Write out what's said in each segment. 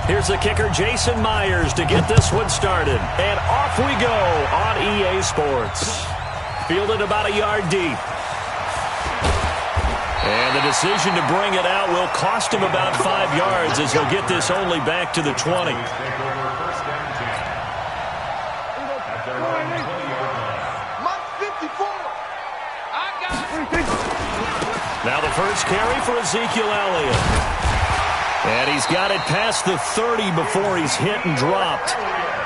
Here's the kicker, Jason Myers, to get this one started. And off we go on EA Sports. Fielded about a yard deep. And the decision to bring it out will cost him about 5 yards as he'll get this only back to the 20. Now the first carry for Ezekiel Elliott. And he's got it past the 30 before he's hit and dropped.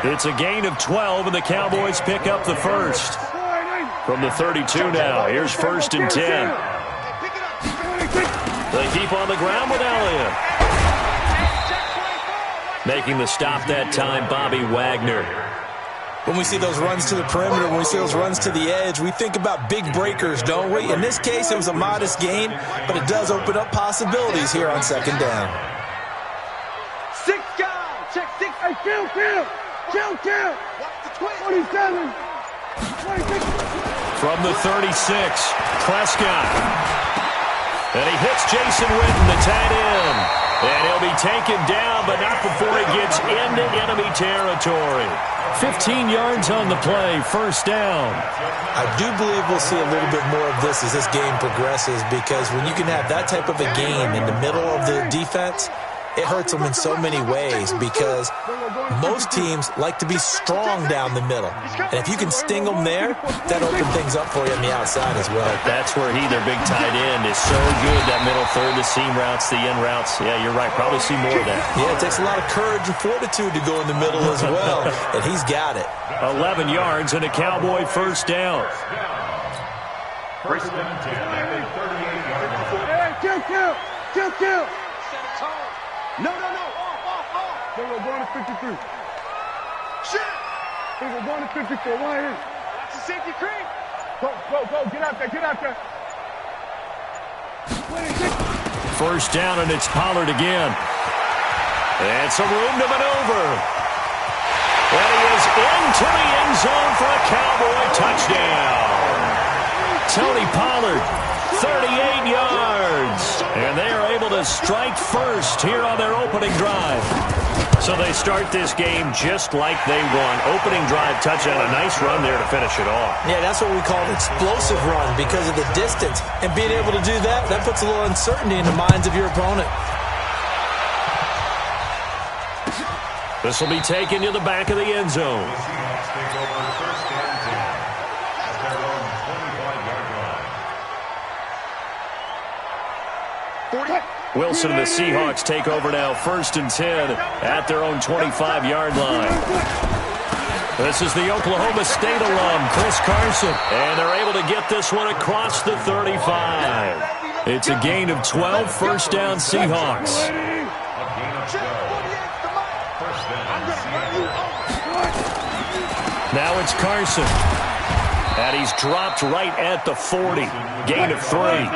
It's a gain of 12, and the Cowboys pick up the first. From the 32 now, here's 1st and 10. They keep on the ground with Elliott. Making the stop that time, Bobby Wagner. When we see those runs to the perimeter, when we see those runs to the edge, we think about big breakers, don't we? In this case, it was a modest gain, but it does open up possibilities here on 2nd down. 6 guys, check 6. Hey, kill. 27. 26. From the 36, Prescott. And he hits Jason Witten, the tight end. And he'll be taken down, but not before he gets into enemy territory. 15 yards on the play, 1st down. I do believe we'll see a little bit more of this as this game progresses, because when you can have that type of a game in the middle of the defense, it hurts them in so many ways, because most teams like to be strong down the middle. And if you can sting them there, that opens things up for you on the outside as well. That's where their big tight end, is so good, that middle third, the seam routes, the in routes. Yeah, you're right. Probably see more of that. Yeah, it takes a lot of courage and fortitude to go in the middle as well, and he's got it. 11 yards and a Cowboy 1st down. First and 10 at the 38-yard line. Kill. No. Off. They were going to 53. Shit. They were going to 54. Why is? That's a safety creep. Go. Get out there. 1st down, and it's Pollard again. And some room to maneuver. And he is into the end zone for a Cowboy touchdown. Tony Pollard, 38 yards. And they are able to strike first here on their opening drive. So they start this game just like they won. Opening drive touchdown, a nice run there to finish it off. Yeah, that's what we call an explosive run because of the distance. And being able to do that puts a little uncertainty in the minds of your opponent. This will be taken to the back of the end zone. Wilson and the Seahawks take over now, 1st and 10 at their own 25-yard line. This is the Oklahoma State alum, Chris Carson, and they're able to get this one across the 35. It's a gain of 12, 1st down Seahawks. Now it's Carson. And he's dropped right at the 40. Gain of 3.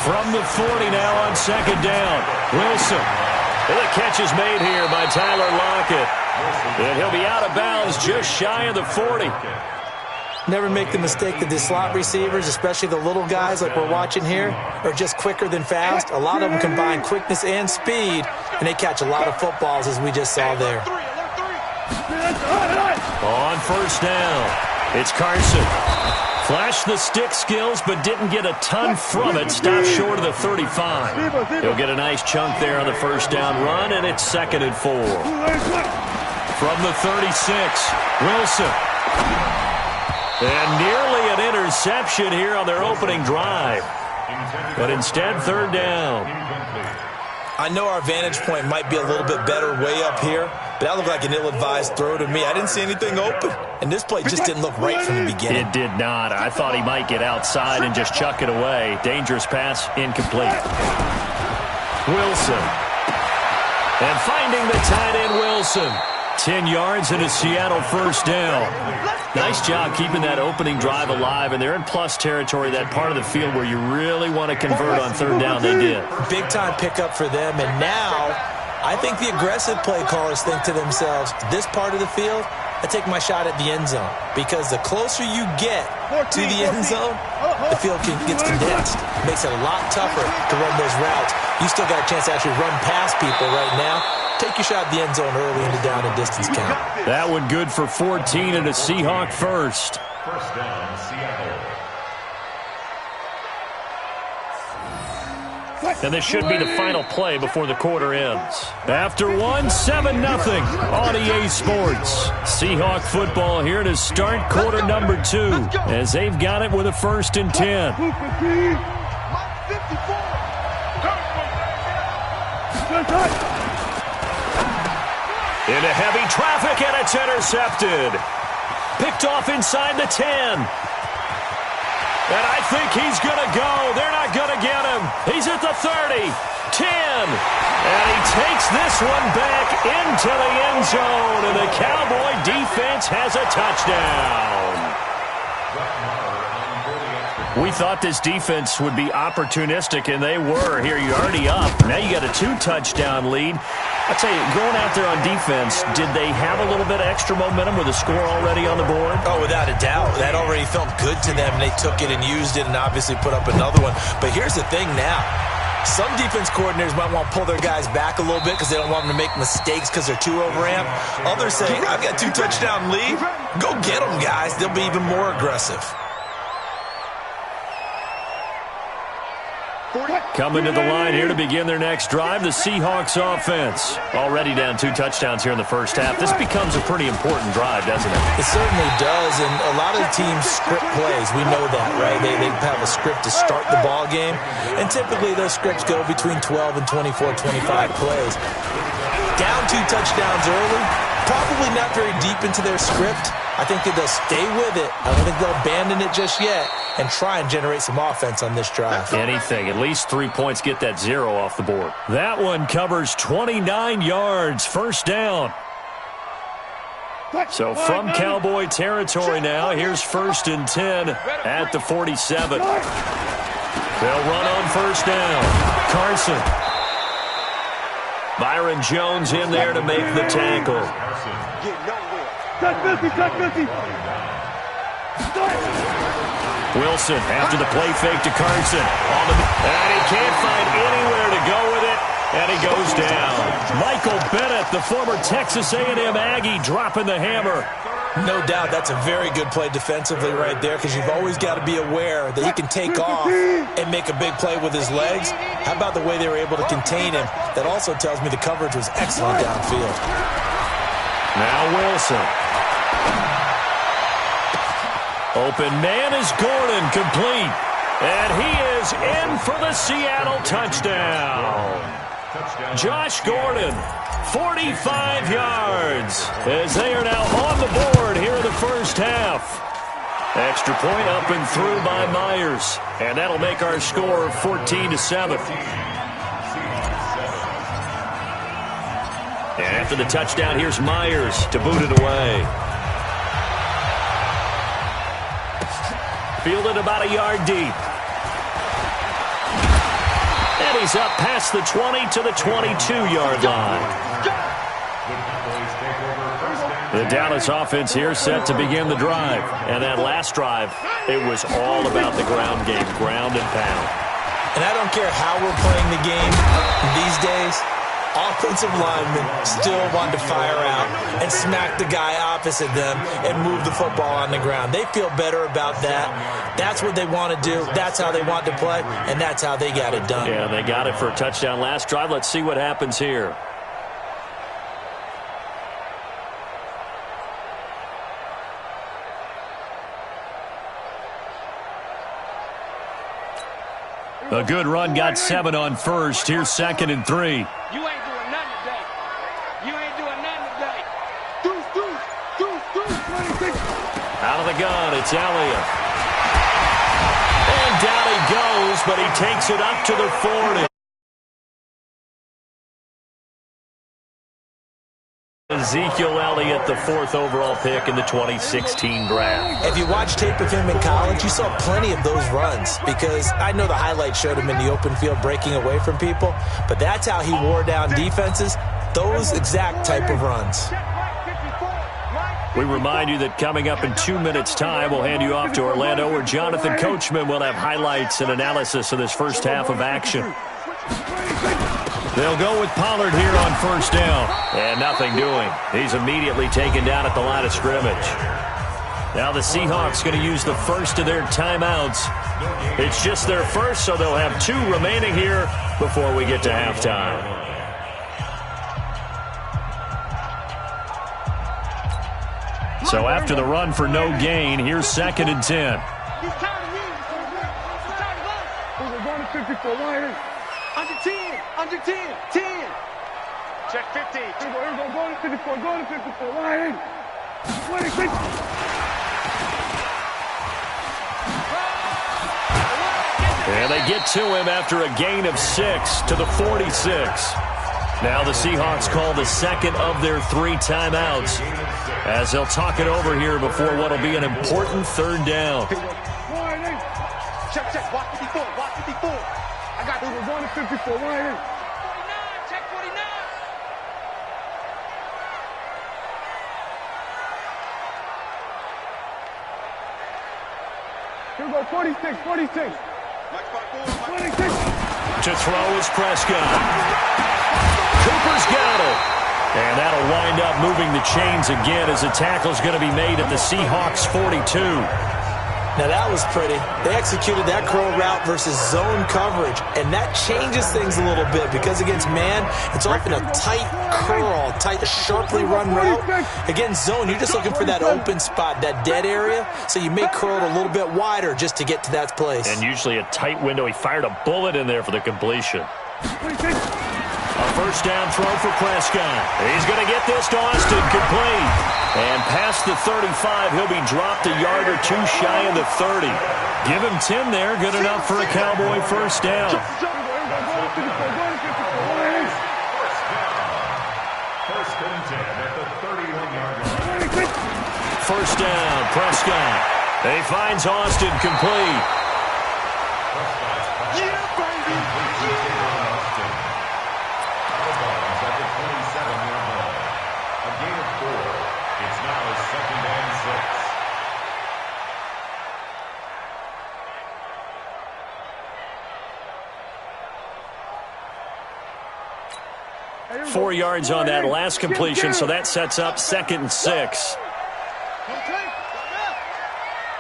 From the 40 now on 2nd down. Wilson. And the catch is made here by Tyler Lockett. And he'll be out of bounds just shy of the 40. Never make the mistake that the slot receivers, especially the little guys like we're watching here, are just quicker than fast. A lot of them combine quickness and speed, and they catch a lot of footballs, as we just saw there. On 1st down. It's Carson. Flashed the stick skills, but didn't get a ton from it. Stopped short of the 35. He'll get a nice chunk there on the 1st down run, and it's 2nd and 4. From the 36, Wilson. And nearly an interception here on their opening drive. But instead, 3rd down. I know our vantage point might be a little bit better way up here, but that looked like an ill-advised throw to me. I didn't see anything open, and this play just didn't look right from the beginning. It did not. I thought he might get outside and just chuck it away. Dangerous pass, incomplete. Wilson. And finding the tight end, Wilson. 10 yards and a Seattle 1st down. Nice job keeping that opening drive alive, and they're in plus territory, that part of the field where you really want to convert on 3rd down. They did. Big-time pickup for them, and now I think the aggressive play callers think to themselves, this part of the field, I take my shot at the end zone, because the closer you get to the end zone, the field gets condensed. It makes it a lot tougher to run those routes. You still got a chance to actually run past people right now. Take your shot at the end zone early in the down and distance count. That one good for 14 and a Seahawk first. First down, Seattle. And this should be the final play before the quarter ends. After one, 7-0 on EA Sports. Seahawk football here to start quarter number 2 as they've got it with a 1st and 10. Into heavy traffic, and it's intercepted. Picked off inside the 10. And I think he's going to go. They're not going to get him. He's at the 30, 10. And he takes this one back into the end zone. And the Cowboy defense has a touchdown. We thought this defense would be opportunistic, and they were. Here, you're already up. Now you got a 2-touchdown lead. I'll tell you, going out there on defense, did they have a little bit of extra momentum with a score already on the board? Oh, without a doubt. That already felt good to them. They took it and used it and obviously put up another one. But here's the thing now. Some defense coordinators might want to pull their guys back a little bit because they don't want them to make mistakes because they're too overamped. Others say, I've got 2-touchdown lead. Go get them, guys. They'll be even more aggressive. Coming to the line here to begin their next drive, the Seahawks offense. Already down 2 touchdowns here in the first half. This becomes a pretty important drive, doesn't it? It certainly does, and a lot of the teams script plays. We know that, right? They have a script to start the ball game, and typically those scripts go between 12 and 24, 25 plays. Down 2 touchdowns early, probably not very deep into their script. I think that they'll stay with it. I don't think they'll abandon it just yet and try and generate some offense on this drive. Anything. At least 3 points, get that 0 off the board. That one covers 29 yards. First down. So from Cowboy territory now, here's 1st and 10 at the 47. They'll run on first down. Carson. Byron Jones in there to make the tackle. Touch 50, touch 50. Wilson after the play fake to Carson. And he can't find anywhere to go with it, and he goes down. Michael Bennett, the former Texas A&M Aggie, dropping the hammer. No doubt that's a very good play defensively right there, because you've always got to be aware that he can take off and make a big play with his legs. How about the way they were able to contain him? That also tells me the coverage was excellent downfield. Now Wilson. Open man is Gordon, complete. And he is in for the Seattle touchdown. Josh Gordon, 45 yards, as they are now on the board here in the first half. Extra point up and through by Myers. And that'll make our score 14-7. And after the touchdown, here's Myers to boot it away. Fielded about a yard deep. And he's up past the 20 to the 22-yard line. The Dallas offense here set to begin the drive. And that last drive, it was all about the ground game, ground and pound. And I don't care how we're playing the game these days, offensive linemen still want to fire out and smack the guy opposite them and move the football on the ground. They feel better about that. That's what they want to do. That's how they want to play, and that's how they got it done. Yeah, they got it for a touchdown last drive. Let's see what happens here. A good run, got 7 on first. Here's 2nd and 3. You ain't doing nothing today. You ain't doing nothing today. Deuce, 26. Out of the gun, it's Elliott. And down he goes, but he takes it up to the 40. Ezekiel Elliott, the 4th overall pick in the 2016 draft. If you watch tape of him in college, you saw plenty of those runs, because I know the highlights showed him in the open field breaking away from people, but that's how he wore down defenses, those exact type of runs. We remind you that coming up in 2 minutes' time, we'll hand you off to Orlando, where Jonathan Coachman will have highlights and analysis of this first half of action. They'll go with Pollard here on first down. And nothing doing. He's immediately taken down at the line of scrimmage. Now the Seahawks going to use the first of their timeouts. It's just their first, so they'll have 2 remaining here before we get to halftime. So after the run for no gain, here's 2nd and 10. Under 10, under 10, 10. Check 50. Here we go, go to 54, go to 54, line in. 26. And they get to him after a gain of 6 to the 46. Now the Seahawks call the second of their 3 timeouts as they'll talk it over here before what will be an important 3rd down. Check, check, watch 54, watch 54. I got you. We're going to 54, line in. 49, check 49. Here we go, 46, 46. 26. To throw is Prescott. Cooper's got it. And that'll wind up moving the chains again as the tackle's going to be made at the Seahawks 42. Now that was pretty. They executed that curl route versus zone coverage, and that changes things a little bit because against man, it's often a tight curl, tight, sharply run route. Against zone, you're just looking for that open spot, that dead area, so you may curl it a little bit wider just to get to that place. And usually a tight window. He fired a bullet in there for the completion. A first down throw for Prescott. He's going to get this to Austin, complete. And past the 35, he'll be dropped a yard or 2 shy of the 30. Give him 10 there, good enough for a Cowboy first down. First and 10 at the 31-yard line. First down, Prescott. He finds Austin, complete. Yeah, baby. Yeah. At the 27-yard line. A gain of 4. It's now 2nd and 6. 4 yards on that last completion, so that sets up 2nd and 6.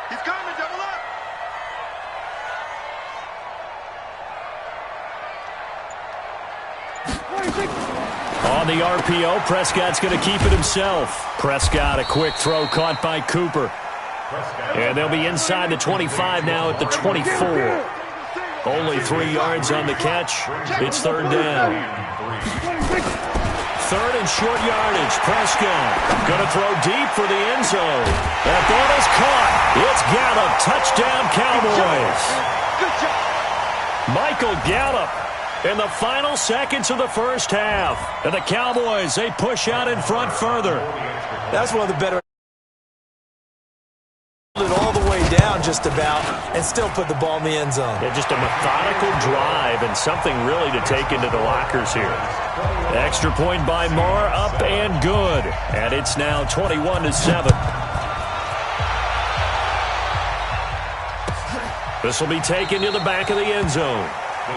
He's coming, double up. On the RPO, Prescott's going to keep it himself. Prescott, a quick throw caught by Cooper. And they'll be inside the 25 now at the 24. Only 3 yards on the catch. It's 3rd down. 3rd and short yardage. Prescott going to throw deep for the end zone. That ball is caught. It's Gallup. Touchdown, Cowboys. Michael Gallup in the final seconds of the first half. And the Cowboys, they push out in front further. That's one of the better. All the way down just about and still put the ball in the end zone. Yeah, just a methodical drive and something really to take into the lockers here. Extra point by Moore, up and good. And it's now 21-7. This will be taken to the back of the end zone.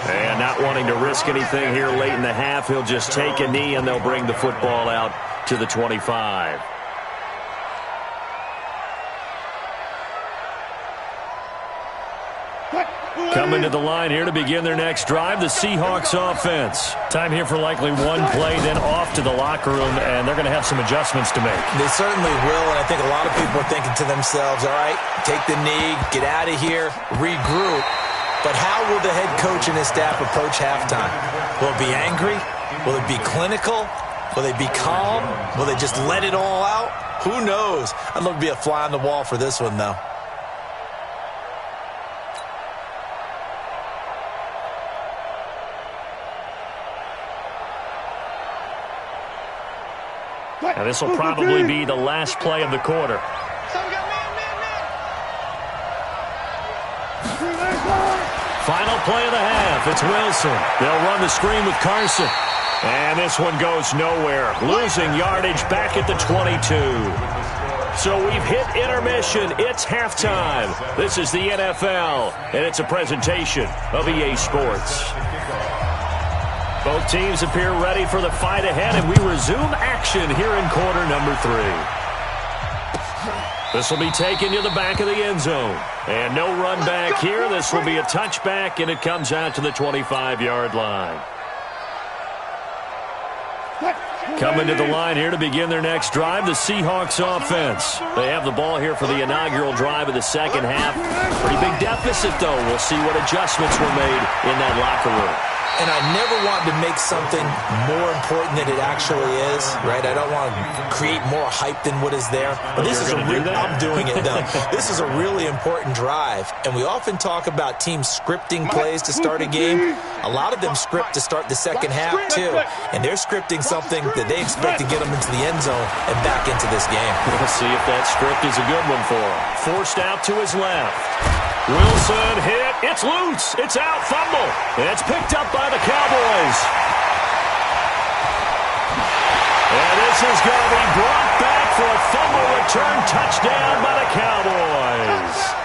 And not wanting to risk anything here late in the half, he'll just take a knee and they'll bring the football out to the 25. Coming to the line here to begin their next drive, the Seahawks offense. Time here for likely one play, then off to the locker room, and they're going to have some adjustments to make. They certainly will, and I think a lot of people are thinking to themselves, all right, take the knee, get out of here, regroup. But how will the head coach and his staff approach halftime? Will it be angry? Will it be clinical? Will they be calm? Will they just let it all out? Who knows? I'd love to be a fly on the wall for this one, though. Now this will probably be the last play of the quarter. Final play of the half. It's Wilson. They'll run the screen with Carson. And this one goes nowhere. Losing yardage back at the 22. So we've hit intermission. It's halftime. This is the NFL, and it's a presentation of EA Sports. Both teams appear ready for the fight ahead, and we resume action here in quarter number 3. This will be taken to the back of the end zone. And no run back here. This will be a touchback, and it comes out to the 25-yard line. Coming to the line here to begin their next drive, the Seahawks offense. They have the ball here for the inaugural drive of the second half. Pretty big deficit, though. We'll see what adjustments were made in that locker room. And I never want to make something more important than it actually is, right? I don't want to create more hype than what is there. But this is I'm doing it, though. This is a really important drive. And we often talk about teams scripting plays to start a game. A lot of them script to start the second half, too. And they're scripting something that they expect to get them into the end zone and back into this game. We'll see if that script is a good one for him. Forced out to his left. Wilson hit. It's loose. It's out. Fumble. It's picked up by the Cowboys. And this is going to be brought back for a fumble return touchdown by the Cowboys.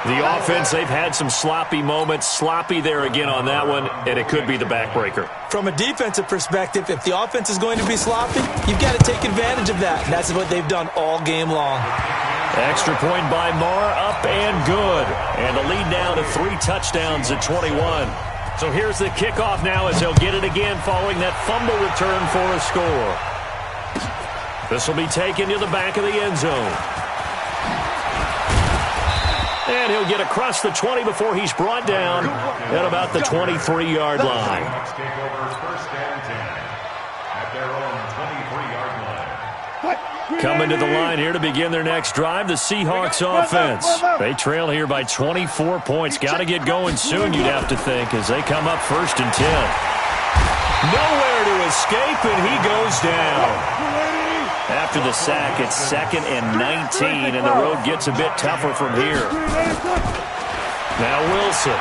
The offense, they've had some sloppy moments. Sloppy there again on that one, and it could be the backbreaker. From a defensive perspective, if the offense is going to be sloppy, you've got to take advantage of that. And that's what they've done all game long. Extra point by Marr, up and good. And the lead now to 3 touchdowns at 21. So here's the kickoff now as they'll get it again following that fumble return for a score. This will be taken to the back of the end zone. And he'll get across the 20 before he's brought down at about the 23-yard line. Coming to the line here to begin their next drive, the Seahawks offense. They trail here by 24 points. Got to get going soon, you'd have to think, as they come up 1st and 10. Nowhere to escape, and he goes down. After the sack, it's 2nd and 19, and the road gets a bit tougher from here. Now Wilson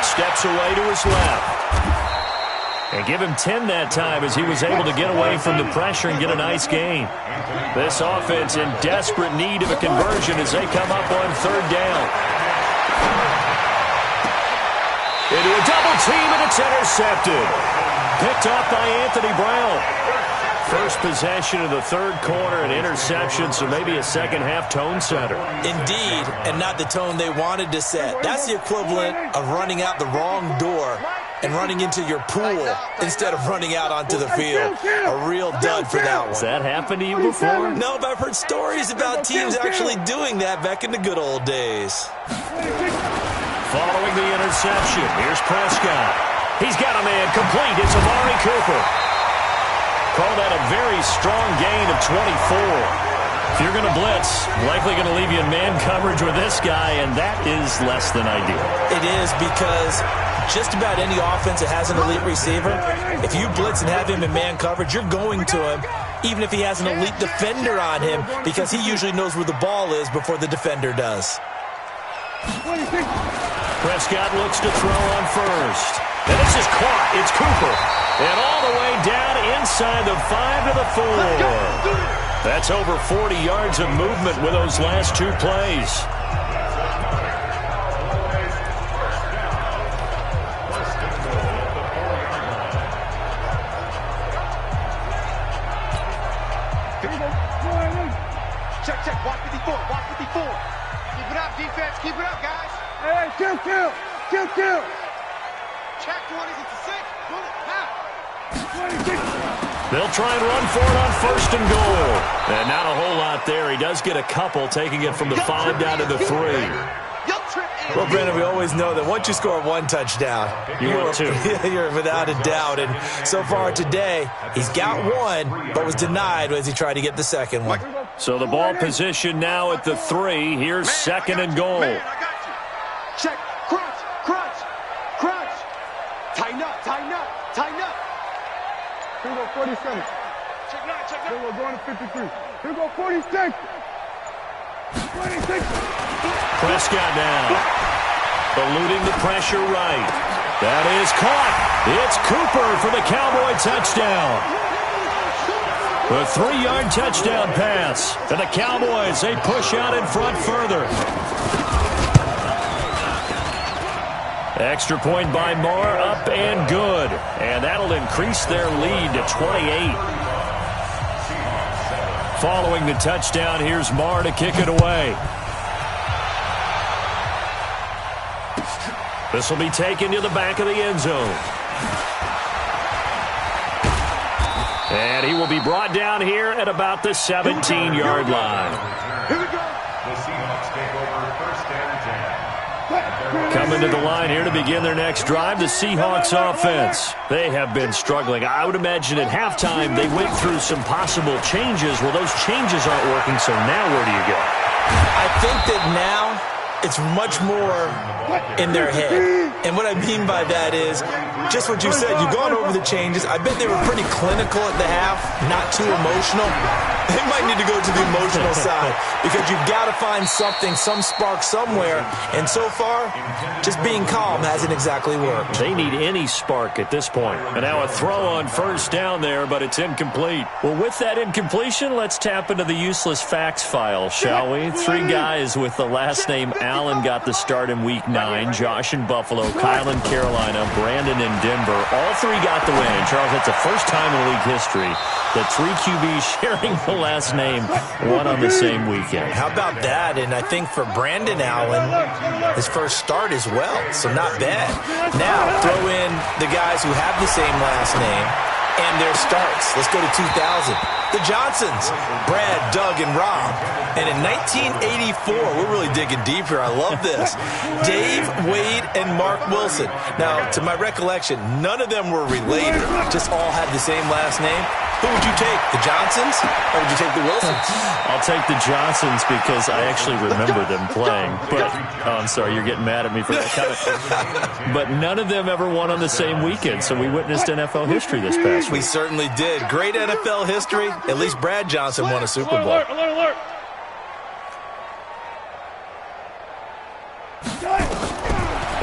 steps away to his left. And give him 10 that time as he was able to get away from the pressure and get a nice gain. This offense in desperate need of a conversion as they come up on 3rd down. Into a double team, and it's intercepted. Picked up by Anthony Brown. First possession of the 3rd quarter, an interception, so maybe a second-half tone setter. Indeed, and not the tone they wanted to set. That's the equivalent of running out the wrong door and running into your pool instead of running out onto the field. A real dud for that one. Has that happened to you before? No, but I've heard stories about teams actually doing that back in the good old days. Following the interception, here's Prescott. He's got a man complete. It's Amari Cooper. Call that a very strong gain of 24. If you're going to blitz, likely going to leave you in man coverage with this guy, and that is less than ideal. It is, because just about any offense that has an elite receiver, if you blitz and have him in man coverage, you're going to him, even if he has an elite defender on him, because he usually knows where the ball is before the defender does. Prescott looks to throw on first. And this is caught. It's Cooper. And all the way down inside the 5 to the 4. That's over 40 yards of movement with those last 2 plays. Check. Watch 54. Keep it up, defense. Keep it up, guys. Hey, kill. Check 20. It's a 6. Run it. They'll try and run for it on 1st and goal. And not a whole lot there. He does get a couple, taking it from the 5 down to the 3. Well, Brandon, we always know that once you score 1 touchdown, you're without a doubt. And so far today, he's got 1, but was denied as he tried to get the 2nd one. So the ball position now at the 3. Here's 2nd and goal. Man, I got you. Check. Crunch. Tighten up. Here we go, 47. Check 9. Here we go, going to 53. Here we go, 46. Prescott now. Eluding the pressure right. That is caught. It's Cooper for the Cowboy touchdown. A 3-yard touchdown pass. And the Cowboys, they push out in front further. Extra point by Marr, up and good. And that'll increase their lead to 28. Following the touchdown, here's Marr to kick it away. This will be taken to the back of the end zone. And he will be brought down here at about the 17-yard line. Here we go. The Seahawks take over first and 10. Coming to the line here to begin their next drive, the Seahawks offense. They have been struggling. I would imagine at halftime they went through some possible changes. Well, those changes aren't working, so now where do you go? I think that now it's much more in their head. And what I mean by that is just what you said. You've gone over the changes. I bet they were pretty clinical at the half, not too emotional. They might need to go to the emotional side because you've got to find something, some spark somewhere. And so far, just being calm hasn't exactly worked. They need any spark at this point. And now a throw on first down there, but it's incomplete. Well, with that incompletion, let's tap into the useless facts file, shall we? 3 guys with the last name Allen got the start in Week 9. Josh in Buffalo, Kyle in Carolina, Brandon in Denver. All 3 got the win. And Charles, it's the first time in league history that 3 QBs sharing the last name won on the same weekend. How about that? And I think for Brandon Allen, his first start as well, so not bad. Now, throw in the guys who have the same last name and their starts. Let's go to 2000. The Johnsons, Brad, Doug, and Rob. And in 1984, we're really digging deep here. I love this. Dave, Wade, and Mark Wilson. Now, to my recollection, none of them were related. Just all had the same last name. Who would you take, the Johnsons, or would you take the Wilsons? I'll take the Johnsons because I actually remember them playing. But, oh, I'm sorry, you're getting mad at me for that comment. But none of them ever won on the same weekend, so we witnessed NFL history this past week. We certainly did. Great NFL history. At least Brad Johnson won a Super Bowl. Alert, alert, alert.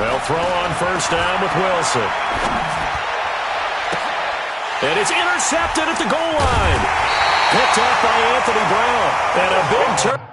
They'll throw on first down with Wilson. And it's intercepted at the goal line. Picked up by Anthony Brown. And a big turn.